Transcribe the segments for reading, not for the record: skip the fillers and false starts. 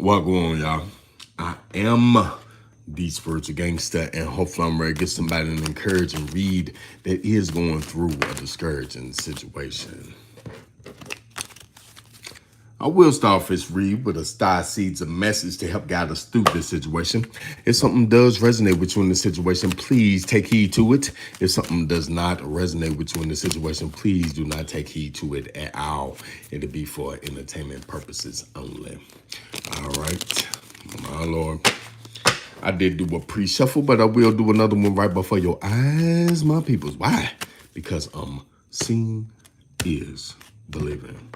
What going on, y'all? I am the spiritual gangster, and hopefully I'm ready to get somebody an encouraging read that is going through a discouraging situation. I will start off this read with a star seeds a message to help guide us through this situation. If something does resonate with you in this situation, please take heed to it. If something does not resonate with you in this situation, please do not take heed to it at all. It'll be for entertainment purposes only. All right, my Lord. I did do a pre-shuffle, but I will do another one right before your eyes, my peoples. Why? Because seeing is believing.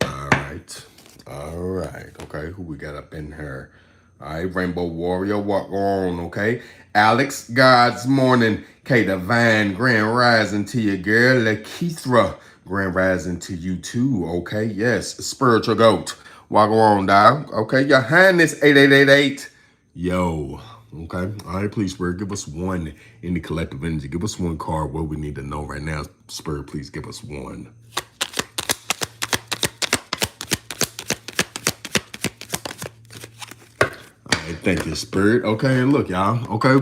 All right. All right. Okay. Who we got up in here? All right. Rainbow Warrior. What on? Okay. Alex. God's morning. K Divine. Grand Rising to you, girl. Lakeithra. Grand Rising to you too. Okay. Yes. Spiritual Goat. Walk on, dog. Okay. Your Highness 8888. Yo. Okay. All right. Please, Spirit, give us one in the collective energy. Give us one card. What we need to know right now. Spirit, please give us one. Thank you, Spirit. Okay, and look, y'all. Okay,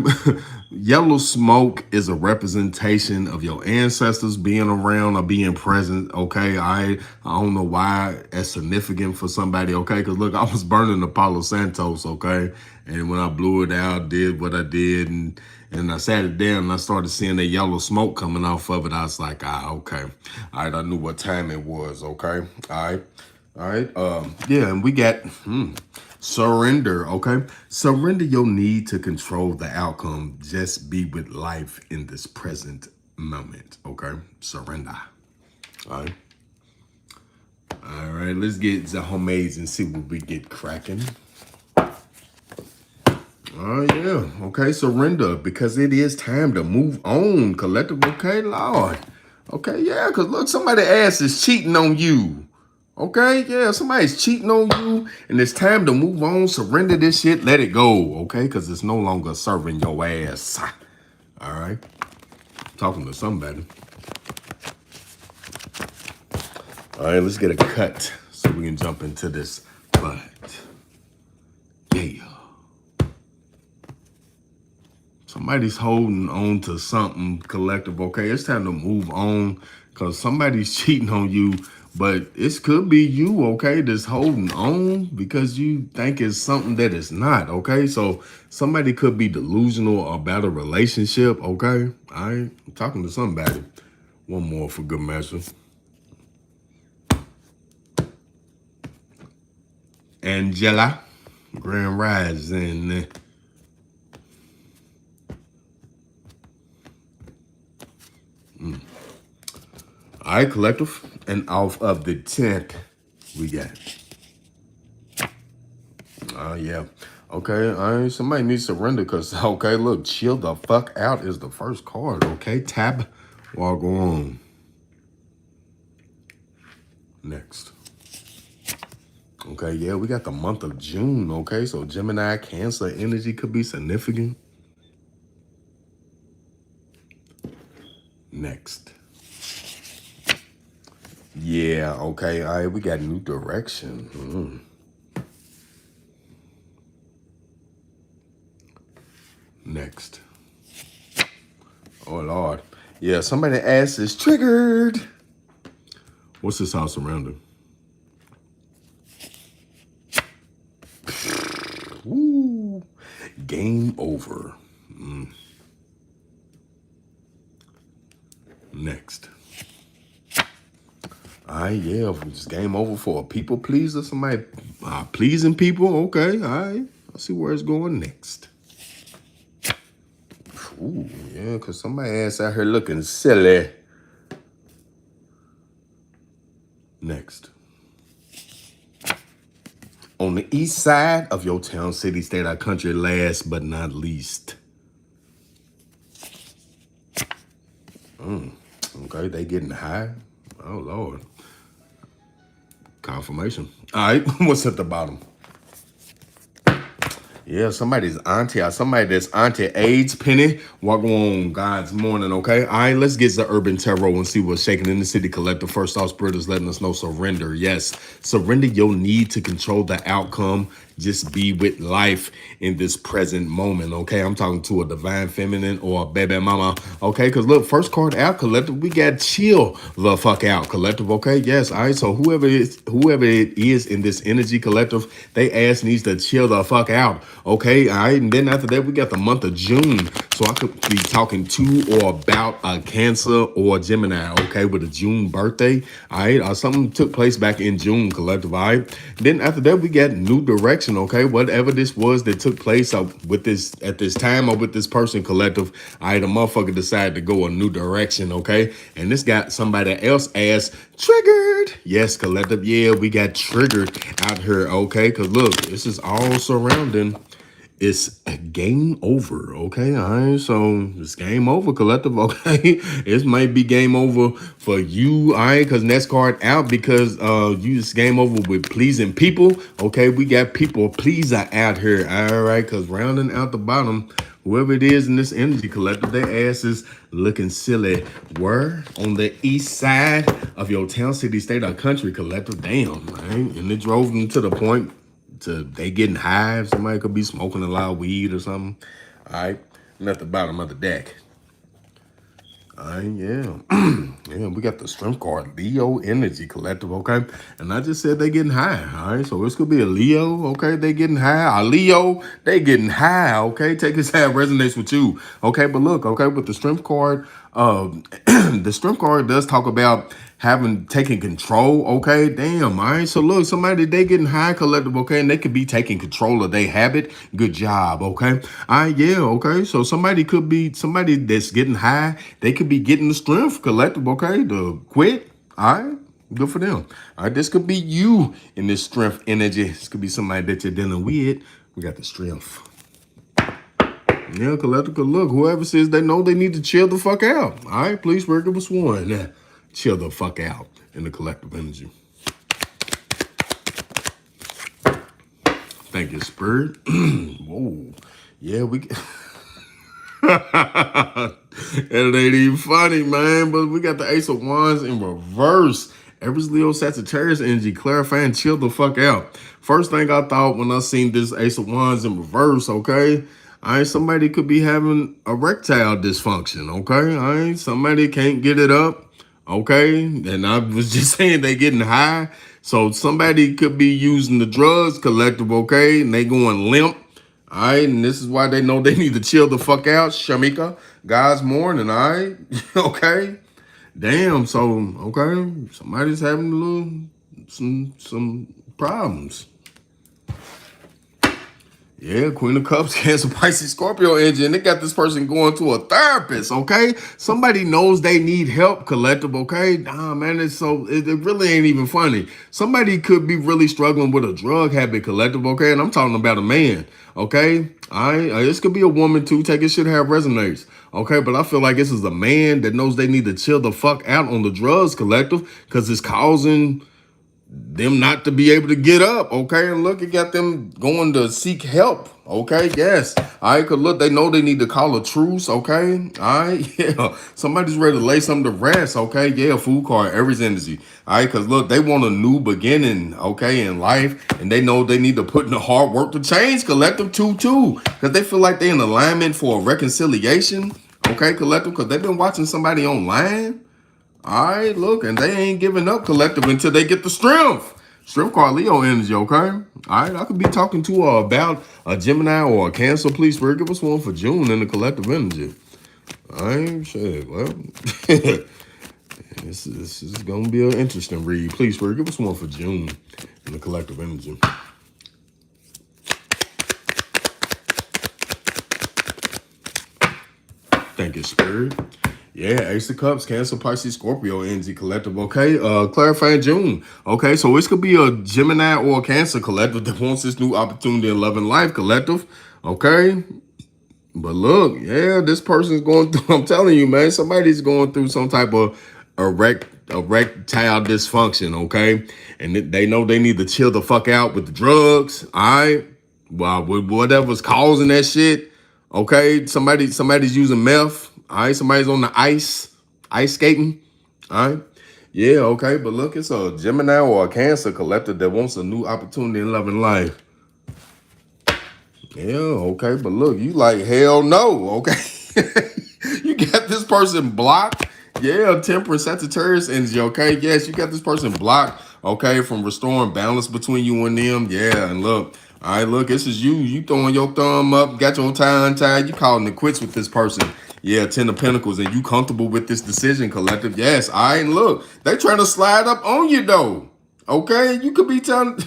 yellow smoke is a representation of your ancestors being around or being present. Okay, I don't know why that's significant for somebody. Okay, because look, I was burning the Palo Santos. Okay, and when I blew it out, did what I did, and I sat it down and I started seeing the yellow smoke coming off of it. I was like, okay, all right. I knew what time it was. Okay, all right. Yeah, and we got. Surrender, okay? Surrender your need to control the outcome. Just be with life in this present moment, okay? Surrender, all right? All right, let's get the homemades and see what we get cracking. Oh, yeah, okay, surrender, because it is time to move on, collective, okay, Lord? Okay, yeah, because look, somebody's ass is cheating on you. Okay, yeah, somebody's cheating on you, and it's time to move on, surrender this shit, let it go, okay? Because it's no longer serving your ass. All right? Talking to somebody. All right, let's get a cut so we can jump into this. But, yeah. Somebody's holding on to something collective, okay? It's time to move on because somebody's cheating on you, but it could be you, okay, that's holding on because you think it's something that it's not, okay? So somebody could be delusional about a relationship, okay? All right, I'm talking to somebody. One more for good measure. Angela, Grand Rising. All right, collective, and off of the 10th, we got. Yeah. Okay, all right, somebody needs to surrender because, okay, look, chill the fuck out is the first card, okay? Tab, walk on. Next. Okay, yeah, we got the month of June, okay? So Gemini, Cancer energy could be significant. Next. Yeah, okay, all right, we got new direction. Next. Oh, Lord. Yeah, somebody's ass is triggered. What's this house surrounding? Ooh, game over. Next. All right, yeah, it's game over for a people pleaser. Somebody pleasing people. Okay, all right. I'll see where it's going next. Ooh, yeah, because somebody ass out here looking silly. Next. On the east side of your town, city, state, or country, last but not least. Okay, they getting high. Oh, Lord. Confirmation. All right, what's at the bottom? Yeah, somebody's auntie or somebody that's auntie AIDS Penny. Welcome on God's morning, okay? All right, let's get the urban tarot and see what's shaking in the city collective. First off, Spirit is letting us know surrender. Yes, surrender your need to control the outcome. Just be with life in this present moment, okay? I'm talking to a divine feminine or a baby mama, okay? Because look, first card out, collective, we got chill the fuck out, collective, okay? Yes, all right, so whoever it is in this energy collective, they ass needs to chill the fuck out, okay? All right, and then after that, we got the month of June. So I could be talking to or about a Cancer or a Gemini, okay, with a June birthday, all right? Something took place back in June, collective, all right? Then after that, we got new direction, okay? Whatever this was that took place with this at this time or with this person, collective, all right, the motherfucker decided to go a new direction, okay? And this got somebody else ass triggered. Yes, collective, yeah, we got triggered out here, okay? Because look, this is all surrounding. It's a game over, okay? All right, so it's game over, collective, okay? It might be game over for you, all right? Because next card out because you just game over with pleasing people, okay? We got people pleaser out here, all right? Because rounding out the bottom, whoever it is in this energy collective, their ass is looking silly. Where on the east side of your town, city, state, or country, collective, damn, man. And it drove them to the point to they getting high. Somebody could be smoking a lot of weed or something. All right, and at the bottom of the deck. All right, yeah. Yeah, we got the strength card, Leo Energy Collective, okay? And I just said they getting high, all right? So this could be a Leo, okay? They getting high. A Leo, they getting high, okay? Take this how it resonates with you, okay? But look, okay, with the strength card, the strength card does talk about taking control, okay? Damn, all right? So look, somebody, they getting high, collective, okay? And they could be taking control of their habit. Good job, okay? All right, yeah, okay? So somebody could be, somebody that's getting high, they could be getting the strength, collective, okay? To quit, all right? Good for them. All right, this could be you in this strength energy. This could be somebody that you're dealing with. We got the strength. Yeah, collective, look, whoever says they know they need to chill the fuck out. All right, please, Spirit, give us one. Yeah. Chill the fuck out in the collective energy. Thank you, Spirit. Whoa. Yeah, we... It ain't even funny, man, but we got the Ace of Wands in reverse. Aries, Leo, Sagittarius energy, clarifying, chill the fuck out. First thing I thought when I seen this Ace of Wands in reverse, okay? All right, somebody could be having erectile dysfunction, okay? All right, somebody can't get it up, okay? And I was just saying they getting high. So somebody could be using the drugs, collective, okay? And they going limp. All right, and this is why they know they need to chill the fuck out. Shamika, God's morning, all right? Okay? Damn, so, okay, somebody's having a little, some problems. Yeah, Queen of Cups, Cancer, Pisces, Scorpio energy, and they got this person going to a therapist, okay? Somebody knows they need help, collective, okay? Nah, man, it really ain't even funny. Somebody could be really struggling with a drug habit, collective, okay? And I'm talking about a man, okay? All right, this could be a woman too. Take it shit how it resonates, okay? But I feel like this is a man that knows they need to chill the fuck out on the drugs, collective, because it's causing them not to be able to get up, okay? And look, it got them going to seek help, okay? Yes. All right, because look, they know they need to call a truce, okay? All right, yeah. Somebody's ready to lay something to rest, okay? Yeah, food card, Aries energy. All right, because look, they want a new beginning, okay, in life, and they know they need to put in the hard work to change, collective too, because they feel like they're in alignment for a reconciliation, okay, collective, because they've been watching somebody online. All right, look, and they ain't giving up, collective, until they get the strength. Strength card, Leo energy, okay? All right, I could be talking to about a Gemini or a Cancer. Please, Spirit, give us one for June in the collective energy. All right, shit, well, this is going to be an interesting read. Please, Spirit, give us one for June in the collective energy. Thank you, Spirit. Yeah, Ace of Cups, Cancer, Pisces, Scorpio, energy collective. Okay, clarifying June. Okay, so this could be a Gemini or a Cancer collective that wants this new opportunity in love and life collective. Okay, but look, yeah, this person's going through. I'm telling you, man, somebody's going through some type of erectile dysfunction. Okay, and they know they need to chill the fuck out with the drugs. All right. Wow, whatever's causing that shit. Okay, somebody's using meth. All right, somebody's on the ice skating. All right. Yeah, okay, but look, it's a Gemini or a Cancer collective that wants a new opportunity in love and life. Yeah, okay, but look, you like hell no, okay? You got this person blocked. Yeah, Temperance, Sagittarius energy, okay? Yes, you got this person blocked, okay, from restoring balance between you and them. Yeah, and look, all right, look, this is you. You throwing your thumb up, got your tie untied, you calling it quits with this person. Yeah, Ten of Pentacles, and you comfortable with this decision, collective. Yes, all right, and look, they trying to slide up on you, though. Okay, you could be telling...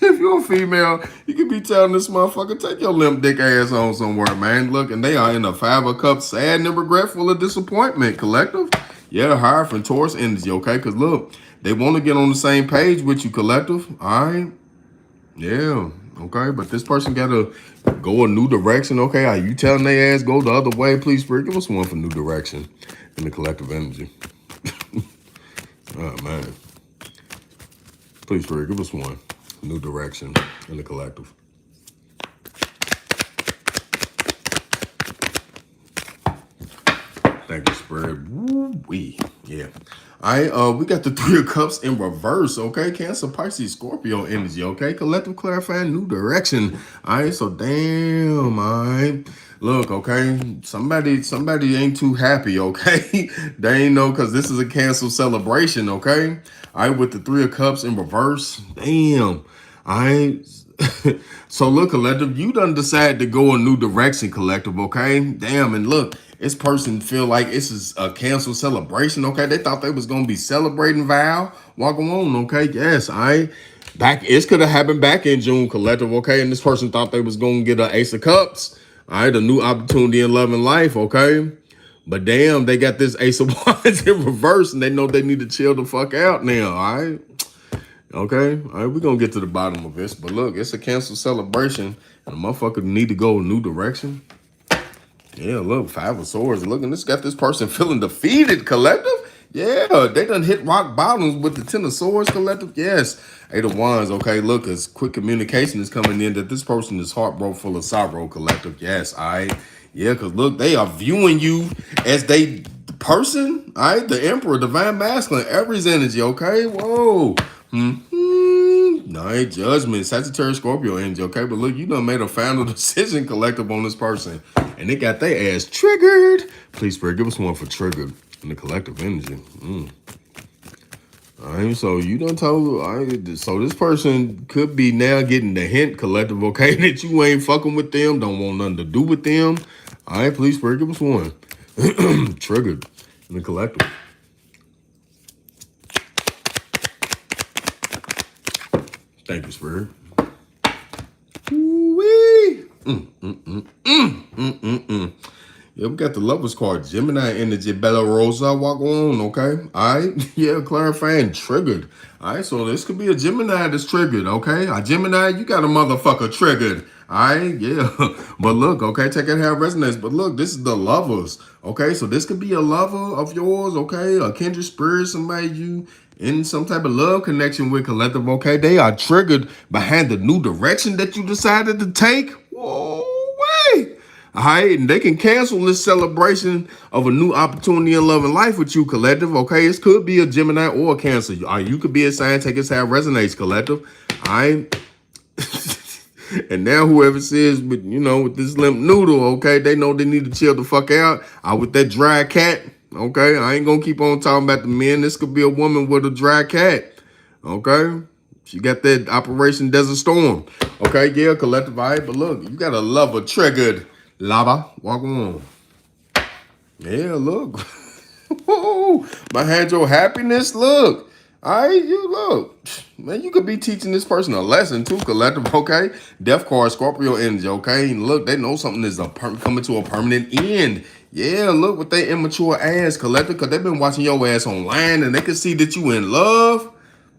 If you're a female, you could be telling this motherfucker, take your limp dick ass on somewhere, man. Look, and they are in a 5 of Cups, sad and regretful of disappointment, collective. Yeah, higher from Taurus energy, okay? Because look, they want to get on the same page with you, collective. All right? Yeah, okay? But this person got to go a new direction, okay? Are you telling their ass go the other way? Please, Spirit, give us one for new direction in the collective energy. Oh, man. Please, Spirit, give us one. New direction in the collective. Thank you, Spirit. Woo-wee. Yeah. We got the Three of Cups in reverse, okay? Cancer, Pisces, Scorpio energy, okay? Collective clarifying new direction. All right, so damn, all right. Look, okay, somebody ain't too happy, okay? They ain't know, because this is a Cancer celebration, okay? All right, with the Three of Cups in reverse, damn. All right. So look, collective, you done decided to go a new direction, collective, okay? Damn, and look, this person feel like this is a Cancer celebration, okay? They thought they was gonna be celebrating Val. Walking on, okay? Yes, it could have happened back in June, collective, okay? And this person thought they was gonna get an Ace of Cups, all right? A new opportunity in love and life, okay? But damn, they got this Ace of Wands in reverse, and they know they need to chill the fuck out now, all right? Okay, all right, we're gonna get to the bottom of this. But look, it's a Cancer celebration, and the motherfucker need to go a new direction. Yeah, look, 5 of Swords. Look, and this got this person feeling defeated, collective. Yeah, they done hit rock bottoms with the 10 of Swords, collective. Yes, 8 of Wands. Okay, look, as quick communication is coming in that this person is heartbroken, full of sorrow, collective. Yes, all right. Yeah, because look, they are viewing you as the person, all right? The Emperor, Divine Masculine, Aries energy, okay? Whoa. Night Judgment, Sagittarius, Scorpio energy, okay? But look, you done made a final decision, collective, on this person. And they got their ass triggered. Please, Spirit, give us one for triggered in the collective energy. All right, so you done told, all right, so this person could be now getting the hint, collective, okay, that you ain't fucking with them, don't want nothing to do with them. All right, please, Spirit, give us one. Triggered in the collective. Thank you, Spirit. Woo-wee. Yeah, we got the Lovers card. Gemini energy, Bella Rosa, walk on, okay? All right, yeah, clarifying, triggered. All right, so this could be a Gemini that's triggered, okay? A Gemini, you got a motherfucker triggered. All right, yeah. But look, okay, take it how it resonates. But look, this is the Lovers, okay? So this could be a lover of yours, okay? A kindred spirit, somebody you in some type of love connection with, collective, okay? They are triggered behind the new direction that you decided to take. Whoa, wait. All right, and they can cancel this celebration of a new opportunity in love and life with you, collective, okay? It could be a Gemini or a Cancer. All right, you could be a sign, take it how it resonates, collective. All right. And now whoever says, with this limp noodle, okay, they know they need to chill the fuck out. With that dry cat, okay? I ain't gonna keep on talking about the men. This could be a woman with a dry cat, okay? She got that Operation Desert Storm. Okay, yeah, collective, all right, but look, you got a lover triggered. Lava, walk on. Yeah, look. Behind your happiness, look. All right, you look. Man, you could be teaching this person a lesson too, collective, okay? Death card, Scorpio energy, okay? And look, they know something is coming to a permanent end. Yeah, look with they immature ass, collective, because they've been watching your ass online and they can see that you in love.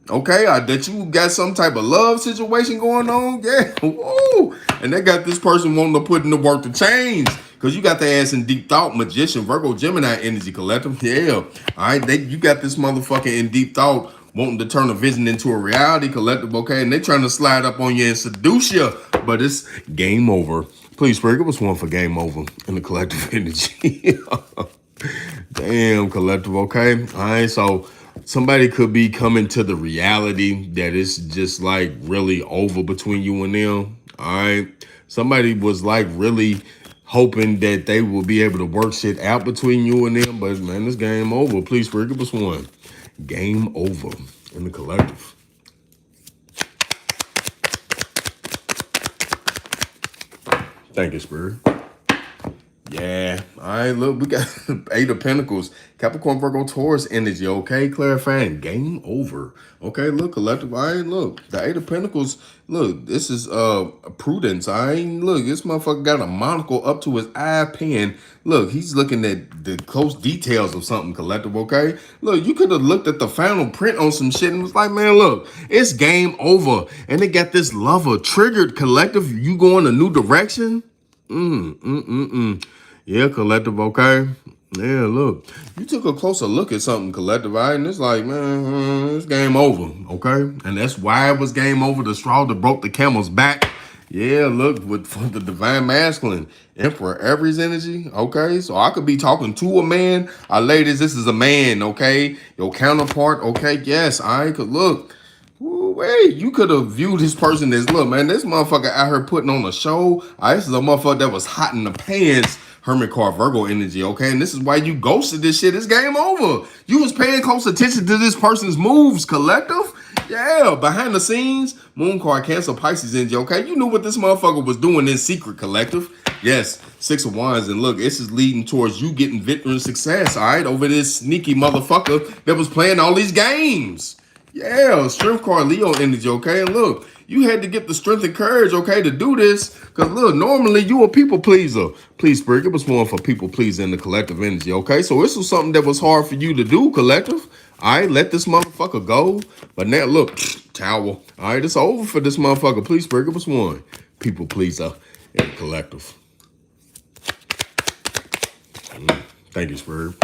Okay, that you got some type of love situation going on, yeah, woo. And they got this person wanting to put in the work to change, because you got the ass in deep thought, Magician, Virgo, Gemini energy, collective, yeah. All right, you got this motherfucker in deep thought, wanting to turn a vision into a reality, collective, okay? And they trying to slide up on you and seduce you, but it's game over. Please, Spirit, give us one for game over in the collective energy. Damn, collective, okay? All right, so somebody could be coming to the reality that it's just like really over between you and them. All right. Somebody was like really hoping that they will be able to work shit out between you and them, but man, this game over. Please, Spirit, give us one. Game over in the collective. Thank you, Spirit. Yeah. All right, look, we got Eight of Pentacles, Capricorn, Virgo, Taurus energy, okay? Clarifying, game over. Okay, look, collective, all right, look, the Eight of Pentacles, look, this is prudence, all right? Look, this motherfucker got a monocle up to his eye pin. Look, he's looking at the close details of something, collective, okay? Look, you could have looked at the final print on some shit and was like, man, look, it's game over. And they got this lover triggered, collective, you going a new direction? Yeah, collective, okay? Yeah, look, you took a closer look at something, collective, all right? And it's like, man, it's game over, okay? And that's why it was game over, the straw that broke the camel's back. Yeah, look, for the divine masculine, Emperor Aries energy, okay? So I could be talking to a man. Ladies, this is a man, okay? Your counterpart, okay? Yes, I could look. Wait, you could have viewed this person as, look, man, this motherfucker out here putting on a show. This is a motherfucker that was hot in the pants. Hermit card, Virgo energy, okay? And this is why you ghosted this shit. It's game over. You was paying close attention to this person's moves, collective. Yeah, behind the scenes, Moon card, Cancer, Pisces energy, okay? You knew what this motherfucker was doing in secret, collective. Yes, Six of Wands, and look, this is leading towards you getting victory and success, all right? Over this sneaky motherfucker that was playing all these games. Yeah, strength card, Leo energy, okay? And look, you had to get the strength and courage, okay, to do this. Because look, normally you a people pleaser. Please, Spirit, give us one for people pleaser in the collective energy, okay? So this was something that was hard for you to do, collective. All right, let this motherfucker go. But now, look, towel. All right, it's over for this motherfucker. Please, Spirit, give us one. People pleaser in the collective. Thank you, Spirit.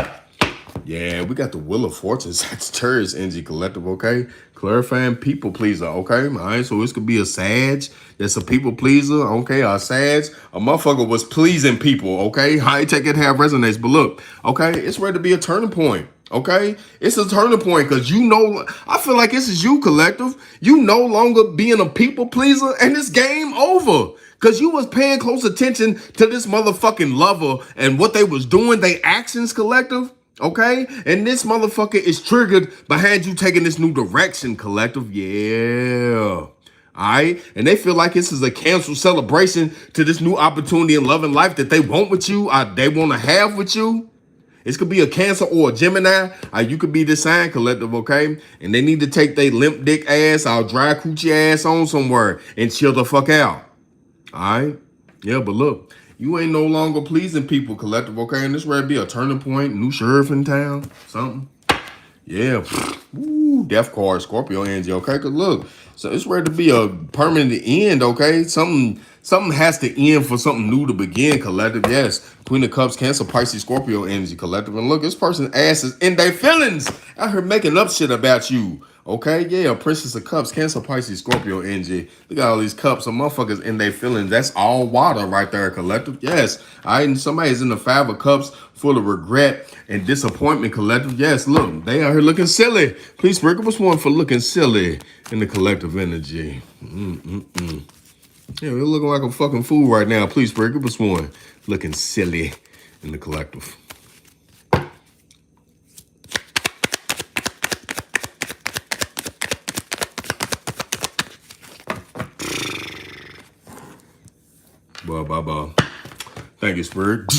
Yeah, we got the Wheel of Fortune, Sagittarius energy, collective, okay? Clarifying people pleaser, okay? All right, so this could be a Sag that's a people pleaser, okay? A Sag, a motherfucker was pleasing people, okay? High take it, have resonates, but look, okay? It's ready to be a turning point, okay? It's a turning point because you know, I feel like this is you, collective. You no longer being a people pleaser and it's game over. Because you was paying close attention to this motherfucking lover and what they was doing, they actions, collective. Okay? And this motherfucker is triggered behind you taking this new direction, collective. Yeah. All right? And they feel like this is a canceled celebration to this new opportunity in love and life that they want with you, they want to have with you. This could be a Cancer or a Gemini. You could be this sign, collective, okay? And they need to take their limp dick ass, dry coochie ass on somewhere and chill the fuck out. All right? Yeah, but look. You ain't no longer pleasing people, collective, okay? And this ready to be a turning point, new sheriff in town, something. Yeah. Ooh, death card, Scorpio energy, okay? Because look, so it's ready to be a permanent end, okay? Something has to end for something new to begin, collective. Yes. Queen of Cups, Cancer, Pisces, Scorpio energy, collective. And look, this person's ass is in their feelings. Out here making up shit about you. Okay, yeah, Princess of Cups, Cancer, Pisces, Scorpio energy. Look at all these cups. Some motherfuckers in their feelings. That's all water right there, collective. Yes, and somebody's in the Five of Cups full of regret and disappointment, collective. Yes, look, they out here looking silly. Please, Spirit, give us one for looking silly in the collective energy. Yeah, they're looking like a fucking fool right now. Please, Spirit, give us one looking silly in the collective. Bye. Thank you, Spirit.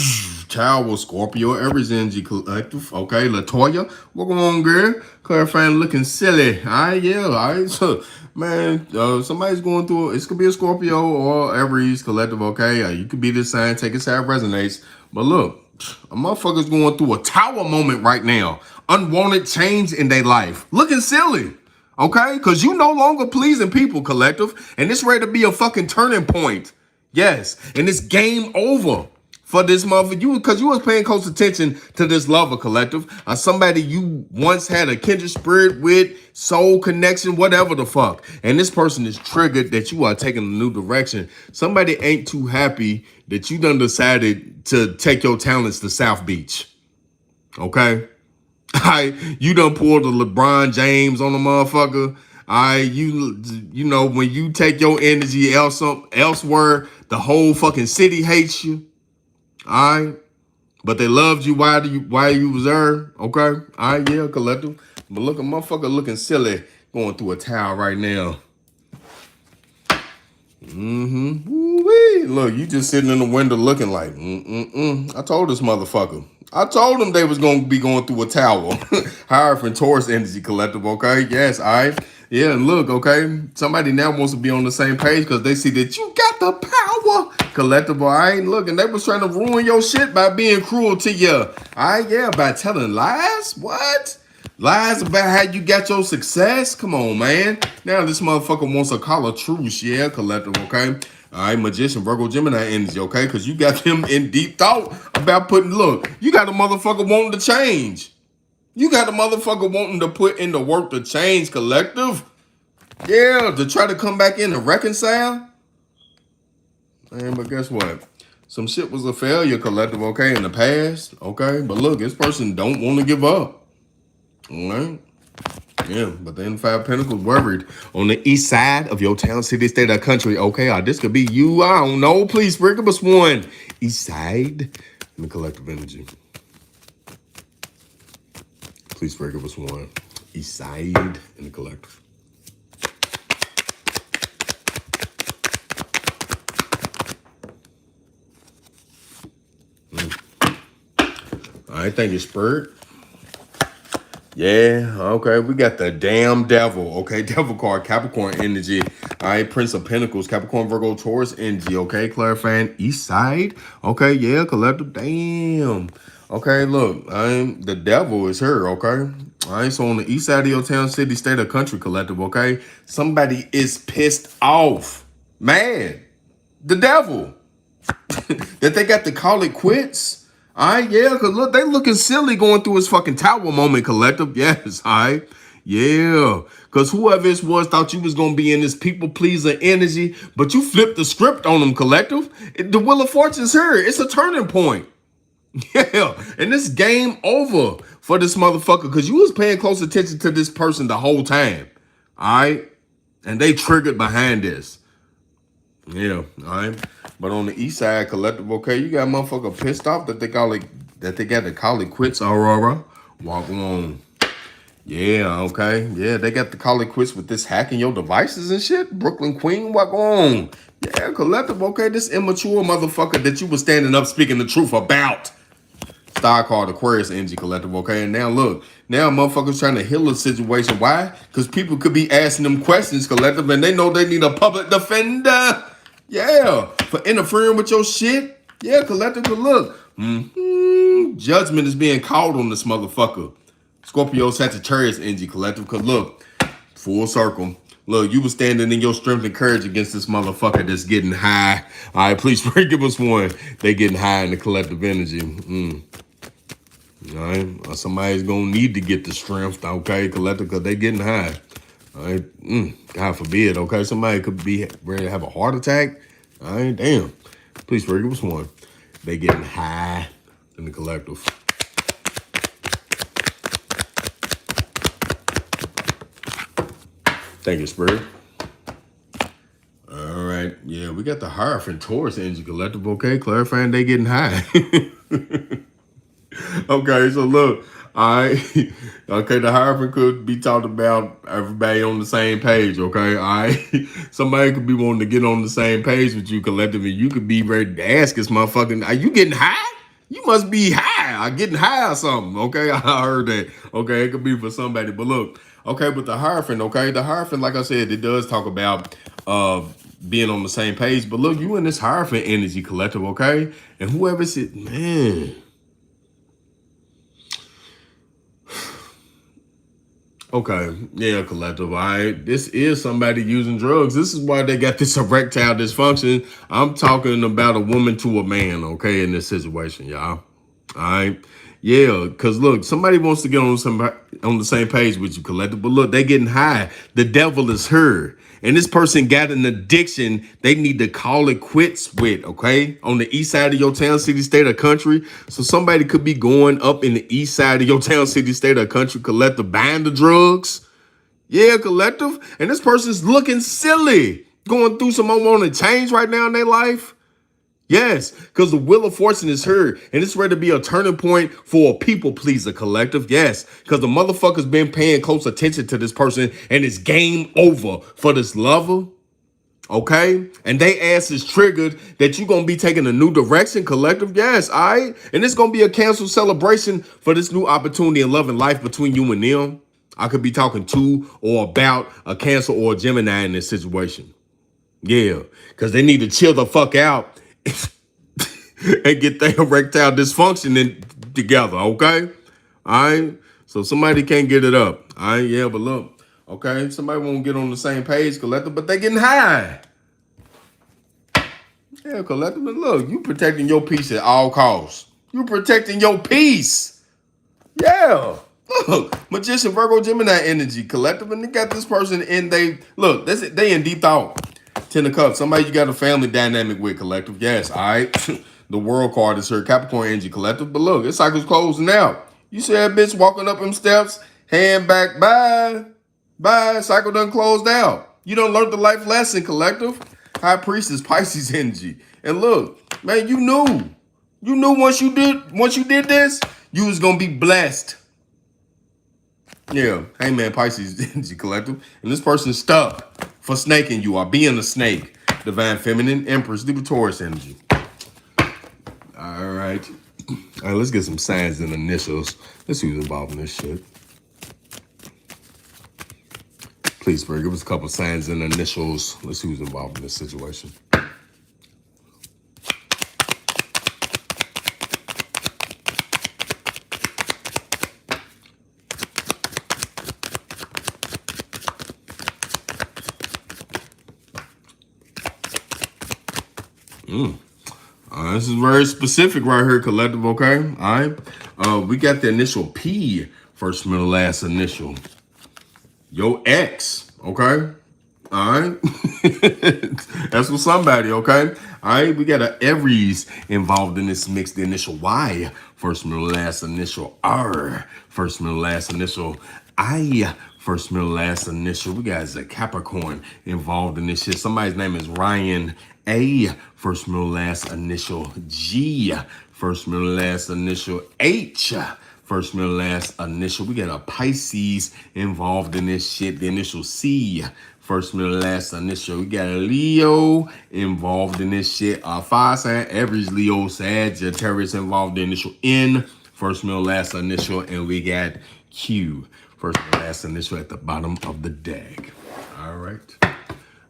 Child, Scorpio, Aries energy collective. Okay, Latoya, what going on, girl? Clarifying, looking silly. All right, yeah, all right. So, man, somebody's going through it. It could be a Scorpio or Aries collective. Okay, you could be this sign. Take it how it resonates. But look, a motherfucker's going through a tower moment right now. Unwanted change in their life. Looking silly. Okay, because you no longer pleasing people, collective, and it's ready to be a fucking turning point. Yes, and it's game over for this motherfucker. Because you was paying close attention to this lover collective. Somebody you once had a kindred spirit with, soul connection, whatever the fuck. And this person is triggered that you are taking a new direction. Somebody ain't too happy that you done decided to take your talents to South Beach. Okay? You done pulled the LeBron James on the motherfucker. You know, when you take your energy elsewhere, the whole fucking city hates you. All right, but they loved you while you was there. Okay, all right, yeah, collective. But look, a motherfucker looking silly going through a towel right now. Woo-wee. Look, you just sitting in the window looking like, I told this motherfucker. I told them they was going to be going through a towel. Hierophant Taurus energy collective, okay? Yes, all right. Yeah, and look, okay? Somebody now wants to be on the same page because they see that you got the power. Collective, all right? Look, and they was trying to ruin your shit by being cruel to you. All right, yeah, by telling lies? What? Lies about how you got your success? Come on, man. Now this motherfucker wants a call of truce, yeah, collective, okay? All right, Magician, Virgo, Gemini energy, okay? Because you got them in deep thought about look, you got a motherfucker wanting to change. You got a motherfucker wanting to put in the work to change, collective. Yeah, to try to come back in and reconcile. Man, but guess what? Some shit was a failure, collective, okay, in the past, okay? But look, this person don't want to give up. All right. Yeah, but then Five Pentacles worried on the east side of your town, city, state, or country. Okay, this could be you. I don't know. Please, Spirit, give us one. East side in the collective energy. Please, Spirit, give us one. East side in the collective. All right, thank you, Spirit. Yeah, okay, we got the damn devil, okay, devil card, Capricorn energy, all right, Prince of Pentacles, Capricorn, Virgo, Taurus energy, okay, clarifying east side, okay, yeah, collective, damn, okay, look, the devil is here, okay, all right, so on the east side of your town, city, state, or country, collective, okay, somebody is pissed off, mad, the devil, that they got to call it quits. All right, yeah, because look, they looking silly going through his fucking tower moment, collective. Yes, all right. Yeah, because whoever this was thought you was going to be in this people-pleaser energy, but you flipped the script on them, collective. The Wheel of Fortune's here. It's a turning point. Yeah, and this game over for this motherfucker because you was paying close attention to this person the whole time. All right? And they triggered behind this. Yeah, all right. But on the east side, collective, okay, you got a motherfucker pissed off that they got to call it quits, Aurora. Walk on. Yeah, okay. Yeah, they got to call it quits with this hacking your devices and shit. Brooklyn Queen, walk on. Yeah, collective, okay, this immature motherfucker that you was standing up speaking the truth about. Star card Aquarius energy, collective, okay? And now look, now motherfuckers trying to heal the situation. Why? Because people could be asking them questions, collective, and they know they need a public defender. Yeah, for interfering with your shit. Yeah, collective, but look. Judgment is being called on this motherfucker. Scorpio, Sagittarius energy, collective, because look, full circle. Look, you was standing in your strength and courage against this motherfucker that's getting high. All right, please give us one. They getting high in the collective energy. All right, somebody's gonna need to get the strength, okay, collective, because they getting high. All right, God forbid, okay, somebody could be ready to have a heart attack. All right, damn. Please give us one. They getting high in the collective. Thank you, Spirit. All right, yeah, we got the Hierophant Taurus energy collective, okay, clarifying they getting high. Okay, so look, all right, okay, the Hierophant could be talked about everybody on the same page, okay, all right? Somebody could be wanting to get on the same page with you collectively. You could be ready to ask this motherfucking, are you getting high? You must be high, or getting high or something, okay? I heard that, okay? It could be for somebody, but look, okay, but the Hierophant, okay? The Hierophant, like I said, it does talk about being on the same page, but look, you in this Hierophant energy collective, okay? And whoever said, man, Okay, yeah, collective. All right, this is somebody using drugs. This is why they got this erectile dysfunction. I'm talking about a woman to a man. Okay, in this situation, y'all. All right, yeah, because look, somebody wants to get on the same page with you, collective. But look, they getting high. The devil is her. And this person got an addiction they need to call it quits with, okay? On the east side of your town, city, state, or country. So somebody could be going up in the east side of your town, city, state, or country, collective, buying the drugs. Yeah, collective. And this person's looking silly, going through some unwanted change right now in their life. Yes, because the wheel of fortune is heard, and it's ready to be a turning point for a people pleaser collective. Yes, because the motherfucker's been paying close attention to this person, and it's game over for this lover. Okay, and they ass is triggered that you're gonna be taking a new direction, collective. Yes, all right, and it's gonna be a canceled celebration for this new opportunity and love and life between you and them. I could be talking to or about a Cancer or a Gemini in this situation. Yeah, because they need to chill the fuck out and get their erectile dysfunction together, okay? All right? So somebody can't get it up. All right, yeah, but look, okay, somebody won't get on the same page, collective, but they getting high. Yeah, collective, but look, you protecting your peace at all costs. You protecting your peace. Yeah. Look, Magician, Virgo, Gemini energy, collective, and they got this person in they in deep thought. Ten of Cups, somebody you got a family dynamic with, collective. Yes, all right. The world card is her Capricorn energy, collective. But look, this cycle's closing out. You see that bitch walking up them steps, hand back, bye. Bye. Cycle done closed out. You done learned the life lesson, collective. High Priestess, Pisces energy. And look, man, you knew. You knew once you did this, you was gonna be blessed. Yeah, hey man, Pisces energy collective. And this person's stuck for snaking you or being a snake. Divine Feminine, Empress, Libra, Taurus energy. All right. All right, let's get some signs and initials. Let's see who's involved in this shit. Please, Spirit, give us a couple signs and initials. Let's see who's involved in this situation. This is very specific right here, collective, okay? All right. We got the initial P, first, middle, last initial. Your ex, okay? All right. That's for somebody, okay? All right. We got an Aries involved in this mix. The initial Y, first, middle, last initial. R, first, middle, last initial. I, first, middle, last initial. We got a Capricorn involved in this shit. Somebody's name is Ryan. A, first, middle, last initial. G, first, middle, last initial. H, first, middle, last initial. We got a Pisces involved in this shit. The initial C, first, middle, last initial. We got a Leo involved in this shit. Fire sign, average Leo, Sagittarius involved in initial N, first, middle, last initial. And we got Q, first, middle, last initial at the bottom of the deck. All right.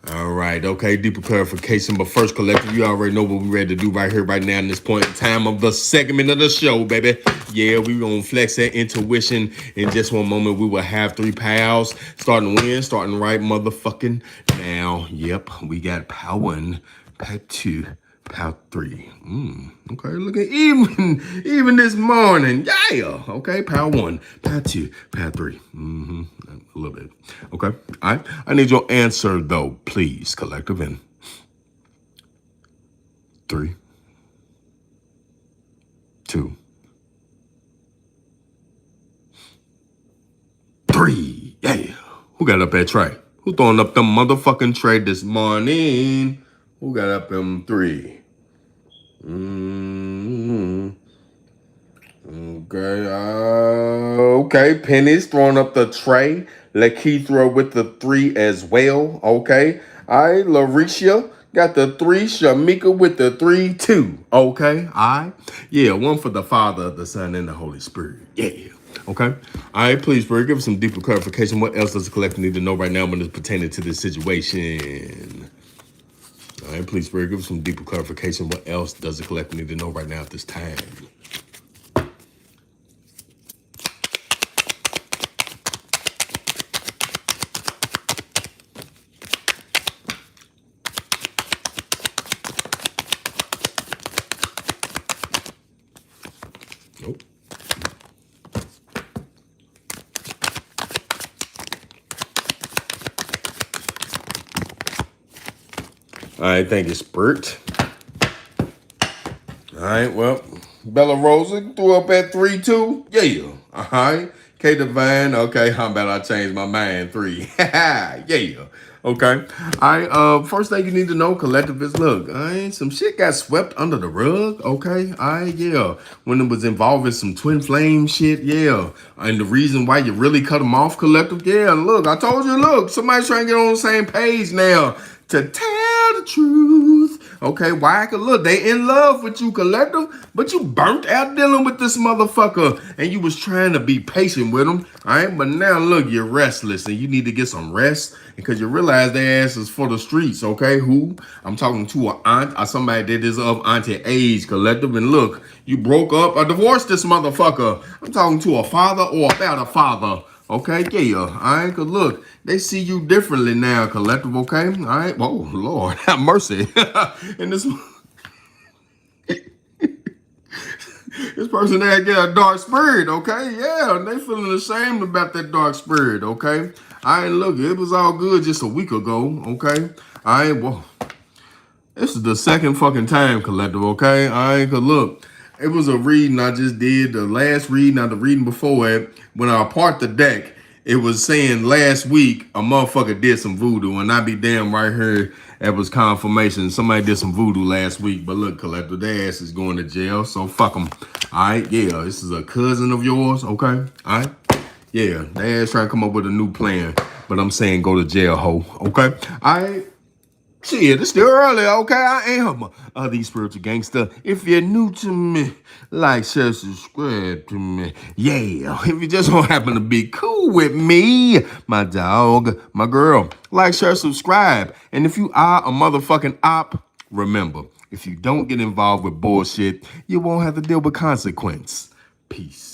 All right, okay, deeper clarification. But first, collective, you already know what we're ready to do right here, right now, in this point in time of the segment of the show, baby. Yeah, we're going to flex that intuition. In just one moment, we will have 3 pals starting when? Starting right motherfucking now. Yep, we got power 1, power 2, power 3. Okay, look at even this morning. Yeah, okay, power 1, power 2, power 3. A little bit. Okay, all right. I need your answer though, please, collective. In 3, 2, 3. Yeah. Who got up that tray? Who throwing up them motherfucking tray this morning? Who got up them 3? Okay, okay. Penny's throwing up the tray. Lakithra with the 3 as well. Okay. All right, Larisha got the 3. Shamika with the 3 too. Okay. All right. Yeah, 1 for the Father, the Son, and the Holy Spirit. Yeah. Okay. All right, please, Spirit, give us some deeper clarification. What else does the collective need to know right now when it's pertaining to this situation? All right, please, Spirit, give us some deeper clarification. What else does the collective need to know right now at this time? All right, thank you, Spurt. All right, well, Bella Rosa threw up at 3-2. Yeah. All right. K Divine. Okay, how about I change my mind? 3. Yeah. Okay. All right. First thing you need to know, collective, is look. All right, some shit got swept under the rug. Okay. All right. Yeah. When it was involving some twin flame shit. Yeah. And the reason why you really cut them off, collective. Yeah. Look, I told you. Look, somebody's trying to get on the same page now to tell the truth. Okay, why? Cause look, they in love with you, collective, but you burnt out dealing with this motherfucker, and you was trying to be patient with him. All right, but now look, you're restless, and you need to get some rest because you realize their ass is for the streets. Okay, who? I'm talking to an aunt or somebody that is of auntie age, collective, and look, you broke up or divorced this motherfucker. I'm talking to a father or about a father. Okay, yeah, all right, cause look, they see you differently now, collective, okay? All right, oh, Lord, have mercy. And this person there get a dark spirit, okay? Yeah, they feeling ashamed about that dark spirit, okay? All right, look, it was all good just a week ago, okay? All right, well, this is the second fucking time, collective, okay? All right, cause look, it was a reading I just did, the last reading, not the reading before it. When I part the deck, it was saying last week a motherfucker did some voodoo, and I be damn right here. That was confirmation. Somebody did some voodoo last week, but look, collective, their ass is going to jail, so fuck them. All right, yeah, this is a cousin of yours, okay? All right, yeah, they ass trying to come up with a new plan, but I'm saying go to jail, ho, okay? All right. Shit, it's still early, okay? I am the spiritual gangster. If you're new to me, like, share, subscribe to me. Yeah, if you just don't happen to be cool with me, my dog, my girl, like, share, subscribe. And if you are a motherfucking op, remember, if you don't get involved with bullshit, you won't have to deal with consequence. Peace.